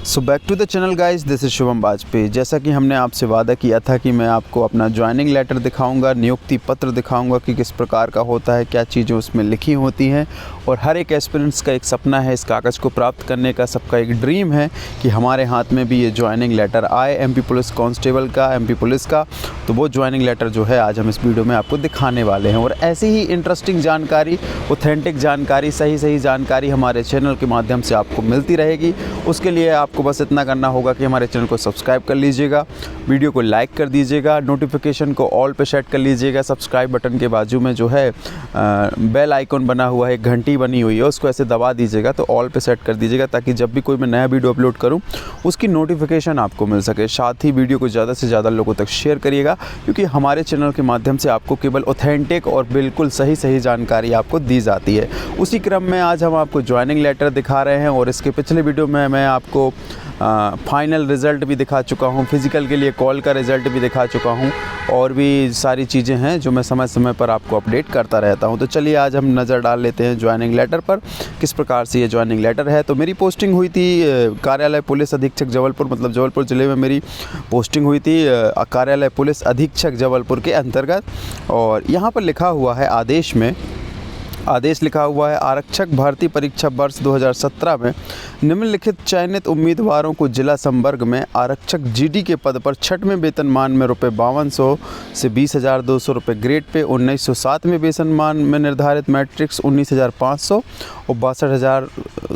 So back to the channel guys, this is Shubham Vajpayee. जैसा कि हमने आपसे वादा किया था कि मैं आपको अपना ज्वाइनिंग लेटर दिखाऊंगा, नियुक्ति पत्र दिखाऊंगा कि किस प्रकार का होता है, क्या चीज़ें उसमें लिखी होती हैं। और हर एक एस्पिरेंट्स का एक सपना है इस कागज़ को प्राप्त करने का, सबका एक ड्रीम है कि हमारे हाथ में भी ये ज्वाइनिंग लेटर आए एमपी पुलिस कांस्टेबल का, एमपी पुलिस का। तो वो ज्वाइनिंग लेटर जो है आज हम इस वीडियो में आपको दिखाने वाले हैं। और ऐसी ही इंटरेस्टिंग जानकारी, ऑथेंटिक जानकारी, सही जानकारी हमारे चैनल के माध्यम से आपको मिलती रहेगी। उसके लिए आपको बस इतना करना होगा कि हमारे चैनल को सब्सक्राइब कर लीजिएगा, वीडियो को लाइक कर दीजिएगा, नोटिफिकेशन को ऑल पे सेट कर लीजिएगा। सब्सक्राइब बटन के बाजू में जो है बेल आइकन बना हुआ है, एक घंटी बनी हुई है, उसको ऐसे दबा दीजिएगा, तो ऑल पे सेट कर दीजिएगा ताकि जब भी कोई मैं नया वीडियो अपलोड करूं उसकी नोटिफिकेशन आपको मिल सके। साथ ही वीडियो को ज़्यादा से ज़्यादा लोगों तक शेयर करिएगा, क्योंकि हमारे चैनल के माध्यम से आपको केवल ऑथेंटिक और बिल्कुल सही जानकारी आपको दी जाती है। उसी क्रम में आज हम आपको ज्वाइनिंग लेटर दिखा रहे हैं और इसके पिछले वीडियो में मैं आपको फाइनल रिज़ल्ट भी दिखा चुका हूं, फिज़िकल के लिए कॉल का रिज़ल्ट भी दिखा चुका हूं, और भी सारी चीज़ें हैं जो मैं समय समय पर आपको अपडेट करता रहता हूं। तो चलिए आज हम नज़र डाल लेते हैं ज्वाइनिंग लेटर पर, किस प्रकार से ये ज्वाइनिंग लेटर है। तो मेरी पोस्टिंग हुई थी कार्यालय पुलिस अधीक्षक जबलपुर, मतलब जबलपुर ज़िले में मेरी पोस्टिंग हुई थी कार्यालय पुलिस अधीक्षक जबलपुर के अंतर्गत। और यहाँ पर लिखा हुआ है आदेश लिखा हुआ है, आरक्षक भर्ती परीक्षा वर्ष 2017 में निम्नलिखित चयनित उम्मीदवारों को जिला संवर्ग में आरक्षक जीडी के पद पर 6वें वेतनमान में ₹5200 से 20,200 रुपये, ग्रेड पे 1907 में वेतनमान में निर्धारित मैट्रिक्स 19,500 और 62,000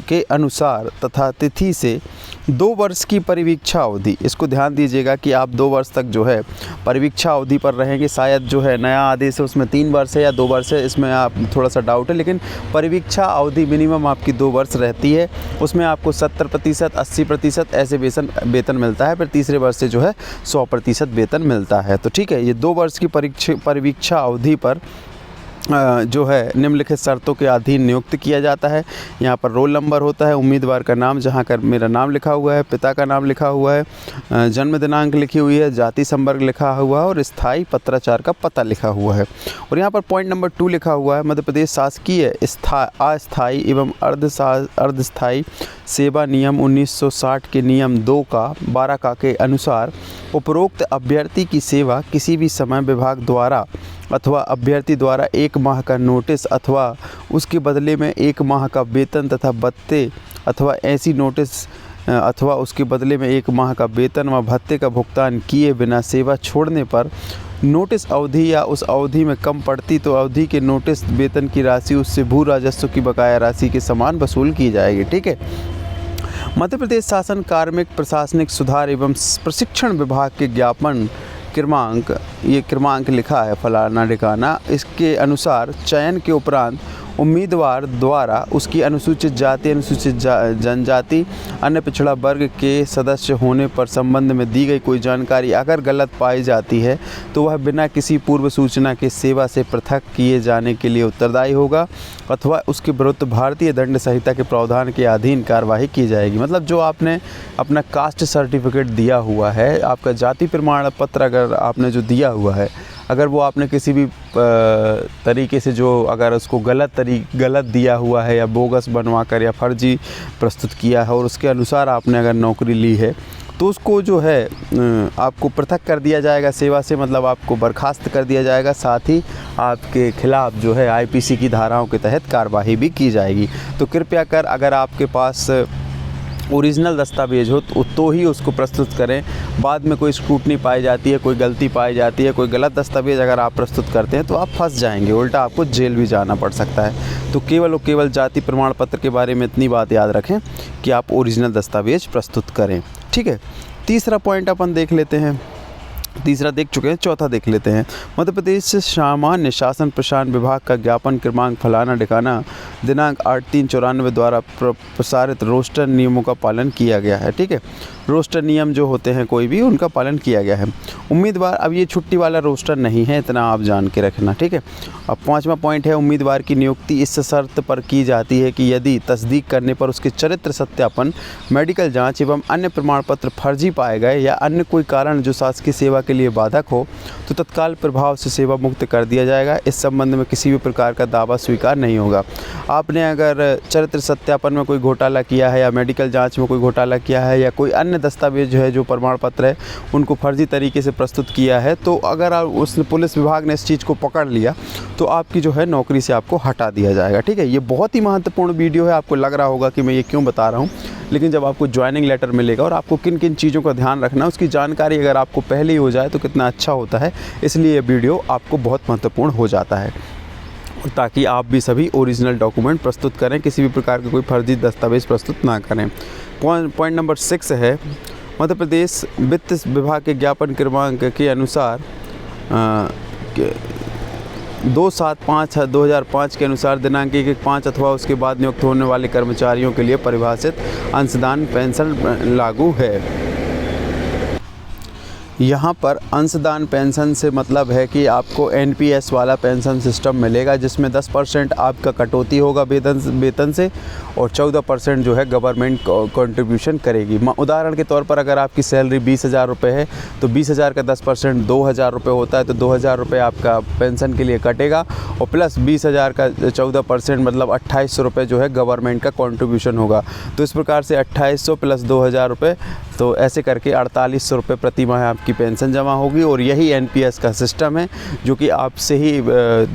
के अनुसार तथा तिथि से 2 वर्ष की परिवीक्षा अवधि। इसको ध्यान दीजिएगा कि आप 2 वर्ष तक जो है परिवीक्षा अवधि पर रहेंगे। शायद जो है नया आदेश है उसमें 3 वर्ष है या 2 वर्ष है, इसमें आप थोड़ा सा डाउट है, लेकिन परिवीक्षा अवधि मिनिमम आपकी 2 वर्ष रहती है। उसमें आपको 70%, 80% ऐसे वेतन मिलता है, फिर तीसरे वर्ष से जो है 100% वेतन मिलता है। तो ठीक है, ये 2 वर्ष की परिवीक्षा अवधि पर जो है निम्नलिखित शर्तों के अधीन नियुक्त किया जाता है। यहाँ पर रोल नंबर होता है, उम्मीदवार का नाम, जहाँ कर मेरा नाम लिखा हुआ है, पिता का नाम लिखा हुआ है, जन्म दिनांक लिखी हुई है, जाति संवर्ग लिखा हुआ है और स्थायी पत्राचार का पता लिखा हुआ है। और यहाँ पर पॉइंट नंबर 2 लिखा हुआ है, मध्य प्रदेश शासकीय अस्थायी एवं अर्धस्थायी सेवा नियम 1960 के नियम 2 का 12 का के अनुसार उपरोक्त अभ्यर्थी की सेवा किसी भी समय विभाग द्वारा अथवा अभ्यर्थी द्वारा 1 माह का नोटिस अथवा उसके बदले में 1 माह का वेतन तथा भत्ते अथवा ऐसी नोटिस अथवा उसके बदले में 1 माह का वेतन व भत्ते का भुगतान किए बिना सेवा छोड़ने पर नोटिस अवधि या उस अवधि में कम पड़ती तो अवधि के नोटिस वेतन की राशि उससे भू राजस्व की बकाया राशि के समान वसूल की जाएगी। ठीक है। मध्य प्रदेश शासन कार्मिक प्रशासनिक सुधार एवं प्रशिक्षण विभाग के ज्ञापन क्रमांक, ये क्रमांक लिखा है फलाना ठिकाना, इसके अनुसार चयन के उपरांत उम्मीदवार द्वारा उसकी अनुसूचित जाति, अनुसूचित जनजाति, अन्य पिछड़ा वर्ग के सदस्य होने पर संबंध में दी गई कोई जानकारी अगर गलत पाई जाती है तो वह बिना किसी पूर्व सूचना के सेवा से पृथक किए जाने के लिए उत्तरदायी होगा अथवा उसके विरुद्ध भारतीय दंड संहिता के प्रावधान के अधीन कार्रवाई की जाएगी। मतलब जो आपने अपना कास्ट सर्टिफिकेट दिया हुआ है, आपका जाति प्रमाण पत्र अगर आपने जो दिया हुआ है, अगर वो आपने किसी भी तरीके से जो अगर उसको गलत दिया हुआ है या बोगस बनवा कर या फर्जी प्रस्तुत किया है और उसके अनुसार आपने अगर नौकरी ली है तो उसको जो है आपको पृथक कर दिया जाएगा सेवा से, मतलब आपको बर्खास्त कर दिया जाएगा। साथ ही आपके खिलाफ़ जो है आईपीसी की धाराओं के तहत कार्रवाई भी की जाएगी। तो कृपया कर अगर आपके पास ओरिजिनल दस्तावेज हो तो ही उसको प्रस्तुत करें। बाद में कोई स्क्रूटनी पाई जाती है, कोई गलती पाई जाती है, कोई गलत दस्तावेज अगर आप प्रस्तुत करते हैं तो आप फंस जाएंगे, उल्टा आपको जेल भी जाना पड़ सकता है। तो केवल और केवल जाति प्रमाण पत्र के बारे में इतनी बात याद रखें कि आप ओरिजिनल दस्तावेज प्रस्तुत करें। ठीक है। तीसरा पॉइंट अपन देख लेते हैं, तीसरा देख चुके हैं, चौथा देख लेते हैं। मध्य प्रदेश सामान्य शासन प्रशासन विभाग का ज्ञापन क्रमांक फलाना ठिकाना दिनांक 8/3/94 द्वारा प्रसारित रोस्टर नियमों का पालन किया गया है। ठीक है। रोस्टर नियम जो होते हैं कोई भी, उनका पालन किया गया है। उम्मीदवार, अब ये छुट्टी वाला रोस्टर नहीं है, इतना आप जान के रखना। ठीक है। अब 5वां पॉइंट है, उम्मीदवार की नियुक्ति इस शर्त पर की जाती है कि यदि तस्दीक करने पर उसके चरित्र सत्यापन, मेडिकल जाँच एवं अन्य प्रमाण पत्र फर्जी पाए गए या अन्य कोई कारण जो शासकीय सेवा सेवा के लिए बाधक हो तो तत्काल प्रभाव से सेवा मुक्त कर दिया जाएगा। इस संबंध में किसी भी प्रकार का दावा स्वीकार नहीं होगा। आपने अगर चरित्र सत्यापन में कोई घोटाला किया है या मेडिकल जांच में कोई घोटाला किया है या कोई अन्य दस्तावेज है जो प्रमाण पत्र है उनको फर्जी तरीके से प्रस्तुत किया है, तो अगर उस पुलिस विभाग ने इस चीज़ को पकड़ लिया तो आपकी जो है नौकरी से आपको हटा दिया जाएगा। ठीक है, ये बहुत ही महत्वपूर्ण वीडियो है। आपको लग रहा होगा कि मैं ये क्यों बता रहा हूँ, लेकिन जब आपको ज्वाइनिंग लेटर मिलेगा और आपको किन किन चीज़ों का ध्यान रखना है उसकी जानकारी अगर आपको पहले ही हो जाए तो कितना अच्छा होता है। इसलिए ये वीडियो आपको बहुत महत्वपूर्ण हो जाता है, ताकि आप भी सभी ओरिजिनल डॉक्यूमेंट प्रस्तुत करें, किसी भी प्रकार का कोई फर्जी दस्तावेज प्रस्तुत ना करें। पॉइंट नंबर 6 है, मध्य प्रदेश वित्त विभाग के ज्ञापन क्रमांक के अनुसार 2/7/2005 के अनुसार दिनांक 1/5 अथवा उसके बाद नियुक्त होने वाले कर्मचारियों के लिए परिभाषित अंशदान पेंशन लागू है। यहाँ पर अंशदान पेंशन से मतलब है कि आपको एनपीएस वाला पेंशन सिस्टम मिलेगा, जिसमें 10% आपका कटौती होगा वेतन से और 14% जो है गवर्नमेंट कंट्रीब्यूशन करेगी। उदाहरण के तौर पर अगर आपकी सैलरी 20,000 रुपये है तो 20,000 का 10% 2,000 रुपये होता है, तो 2,000 रुपये आपका पेंशन के लिए कटेगा और प्लस 20,000 का 14% मतलब 2,800 रुपये जो है गवर्नमेंट का कंट्रीब्यूशन होगा। तो इस प्रकार से 2,800 प्लस 2,000 रुपये, तो ऐसे करके 4,800 रुपये प्रति माह आपकी पेंशन जमा होगी। और यही एनपीएस का सिस्टम है जो कि आपसे ही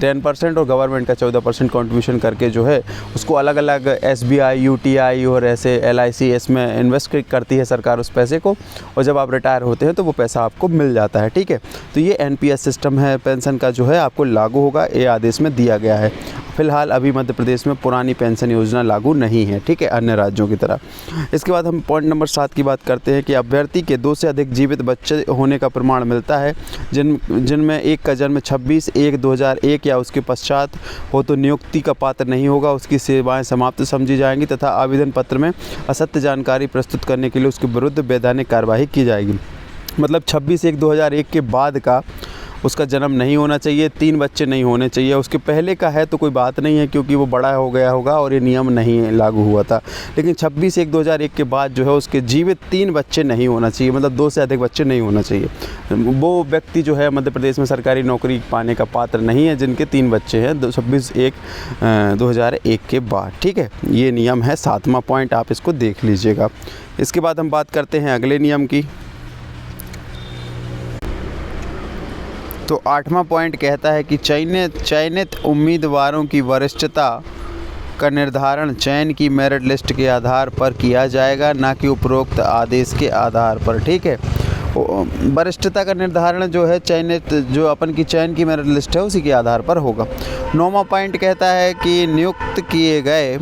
10% और गवर्नमेंट का 14% कंट्रीब्यूशन करके जो है उसको अलग अलग एसबीआई, यूटीआई और ऐसे एलआईसी इसमें इन्वेस्ट करती है सरकार उस पैसे को, और जब आप रिटायर होते हैं तो वो पैसा आपको मिल जाता है। ठीक है, तो ये एनपीएस सिस्टम है पेंशन का जो है आपको लागू होगा, ये आदेश में दिया गया है। फिलहाल अभी मध्य प्रदेश में पुरानी पेंशन योजना लागू नहीं है, ठीक है, अन्य राज्यों की तरह। इसके बाद हम पॉइंट नंबर 7 की बात करते हैं कि अभ्यर्थी के 2 से अधिक जीवित बच्चे होने का प्रमाण मिलता है, जिनमें एक का जन्म 26/1/2001 या उसके पश्चात हो तो नियुक्ति का पात्र नहीं होगा, उसकी सेवाएं समाप्त समझी जाएंगी तथा आवेदन पत्र में असत्य जानकारी प्रस्तुत करने के लिए उसके विरुद्ध वैधानिक कार्रवाई की जाएगी। मतलब 26/1/2001 के बाद का उसका जन्म नहीं होना चाहिए, 3 बच्चे नहीं होने चाहिए। उसके पहले का है तो कोई बात नहीं है क्योंकि वो बड़ा हो गया होगा और ये नियम नहीं लागू हुआ था, लेकिन 26/1/2001 के बाद जो है उसके जीवित 3 बच्चे नहीं होना चाहिए, मतलब 2 से अधिक बच्चे नहीं होना चाहिए। वो व्यक्ति जो है मध्य प्रदेश में सरकारी नौकरी पाने का पात्र नहीं है जिनके 3 बच्चे हैं 26/1/2001 के बाद। ठीक है, ये नियम है 7वां पॉइंट, आप इसको देख लीजिएगा। इसके बाद हम बात करते हैं अगले नियम की। तो 8वां पॉइंट कहता है कि चयनित उम्मीदवारों की वरिष्ठता का निर्धारण चयन की मेरिट लिस्ट के आधार पर किया जाएगा, ना कि उपरोक्त आदेश के आधार पर। ठीक है, वरिष्ठता का निर्धारण जो है चयनित जो अपन की चयन की मेरिट लिस्ट है उसी के आधार पर होगा। 9वां पॉइंट कहता है कि नियुक्त किए गए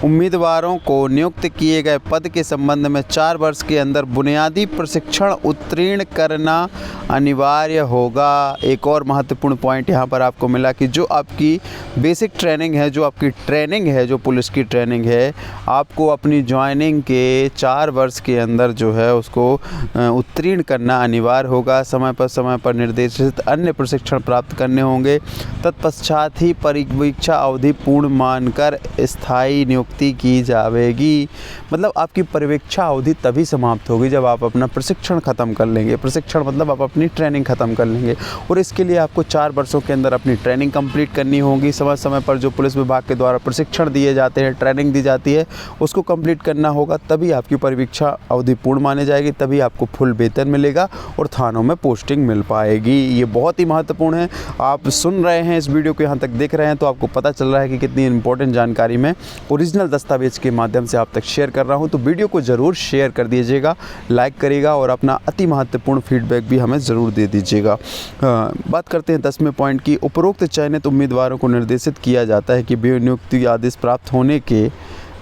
उम्मीदवारों को नियुक्त किए गए पद के संबंध में 4 वर्ष के अंदर बुनियादी प्रशिक्षण उत्तीर्ण करना अनिवार्य होगा। एक और महत्वपूर्ण पॉइंट यहाँ पर आपको मिला कि जो आपकी बेसिक ट्रेनिंग है, जो आपकी ट्रेनिंग है, जो पुलिस की ट्रेनिंग है, आपको अपनी ज्वाइनिंग के 4 वर्ष के अंदर जो है उसको उत्तीर्ण करना अनिवार्य होगा। समय पर निर्देशित अन्य प्रशिक्षण प्राप्त करने होंगे। तत्पश्चात ही परीक्षा अवधि पूर्ण मानकर स्थायी नियुक्ति की जाएगी। मतलब आपकी परीक्षा अवधि तभी समाप्त होगी जब आप अपना प्रशिक्षण ख़त्म कर लेंगे। प्रशिक्षण मतलब आप अपनी ट्रेनिंग ख़त्म कर लेंगे और इसके लिए आपको 4 वर्षों के अंदर अपनी ट्रेनिंग कंप्लीट करनी होगी। समय पर जो पुलिस विभाग के द्वारा प्रशिक्षण दिए जाते हैं, ट्रेनिंग दी जाती है, उसको कंप्लीट करना होगा, तभी आपकी परीक्षा अवधि पूर्ण मानी जाएगी, तभी आपको फुल वेतन मिलेगा और थानों में पोस्टिंग मिल पाएगी। ये बहुत ही महत्वपूर्ण है। आप सुन रहे हैं इस वीडियो को, यहाँ तक देख रहे हैं तो आपको पता चल रहा है कि कितनी इंपॉर्टेंट जानकारी मैं ओरिजिनल दस्तावेज के माध्यम से आप तक शेयर कर रहा हूं। तो वीडियो को ज़रूर शेयर कर दीजिएगा, लाइक करिएगा और अपना अति महत्वपूर्ण फीडबैक भी हमें ज़रूर दे दीजिएगा। बात करते हैं 10वें पॉइंट की। उपरोक्त चयनित उम्मीदवारों को निर्देशित किया जाता है कि वे नियुक्ति आदेश प्राप्त होने के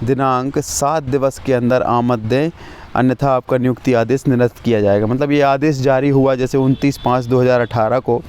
दिनांक 7 दिवस के अंदर आमद दें, अन्यथा आपका नियुक्ति आदेश निरस्त किया जाएगा। मतलब ये आदेश जारी हुआ जैसे 29/5/2018 को,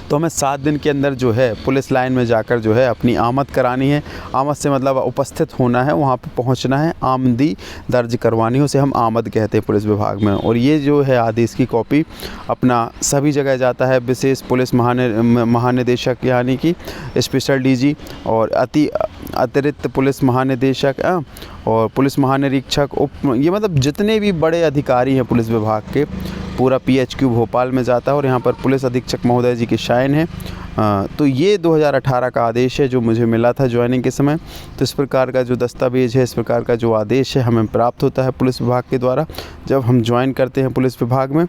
तो हमें 7 दिन के अंदर जो है पुलिस लाइन में जाकर जो है अपनी आमद करानी है। आमद से मतलब उपस्थित होना है, वहाँ पर पहुँचना है, आमदी दर्ज करवानी है, उसे हम आमद कहते हैं पुलिस विभाग में। और ये जो है आदेश की कॉपी अपना सभी जगह जाता है, विशेष पुलिस महानिदेशक यानी कि स्पेशल डीजी और अतिरिक्त पुलिस महानिदेशक और पुलिस महानिरीक्षक, ये मतलब जितने भी बड़े अधिकारी हैं पुलिस विभाग के, पूरा PHQ भोपाल में जाता है और यहाँ पर पुलिस अधीक्षक महोदय जी की साइन है। तो ये 2018 का आदेश है जो मुझे मिला था ज्वाइनिंग के समय। तो इस प्रकार का जो दस्तावेज़ है, इस प्रकार का जो आदेश है हमें प्राप्त होता है पुलिस विभाग के द्वारा जब हम ज्वाइन करते हैं पुलिस विभाग में।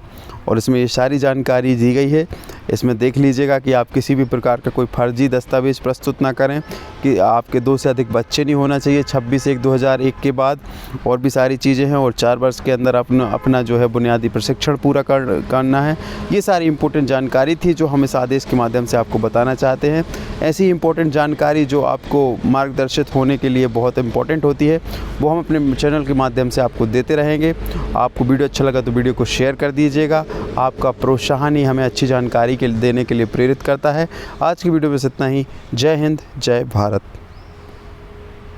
और इसमें ये सारी जानकारी दी गई है। इसमें देख लीजिएगा कि आप किसी भी प्रकार का कोई फर्जी दस्तावेज़ प्रस्तुत ना करें, कि आपके 2 से अधिक बच्चे नहीं होना चाहिए 26/1/2001 के बाद, और भी सारी चीज़ें हैं, और 4 वर्ष के अंदर अपना जो है बुनियादी प्रशिक्षण पूरा करना है। ये सारी इंपॉर्टेंट जानकारी थी जो हम इस आदेश के माध्यम से आपको बताना चाहते हैं। ऐसी इंपॉर्टेंट जानकारी जो आपको मार्गदर्शित होने के लिए बहुत इंपॉर्टेंट होती है वो हम अपने चैनल के माध्यम से आपको देते रहेंगे। आपको वीडियो अच्छा लगा तो वीडियो को शेयर कर दीजिएगा। आपका प्रोत्साहन ही हमें अच्छी जानकारी देने के लिए प्रेरित करता है। आज की वीडियो में इतना ही। जय हिंद, जय भारत।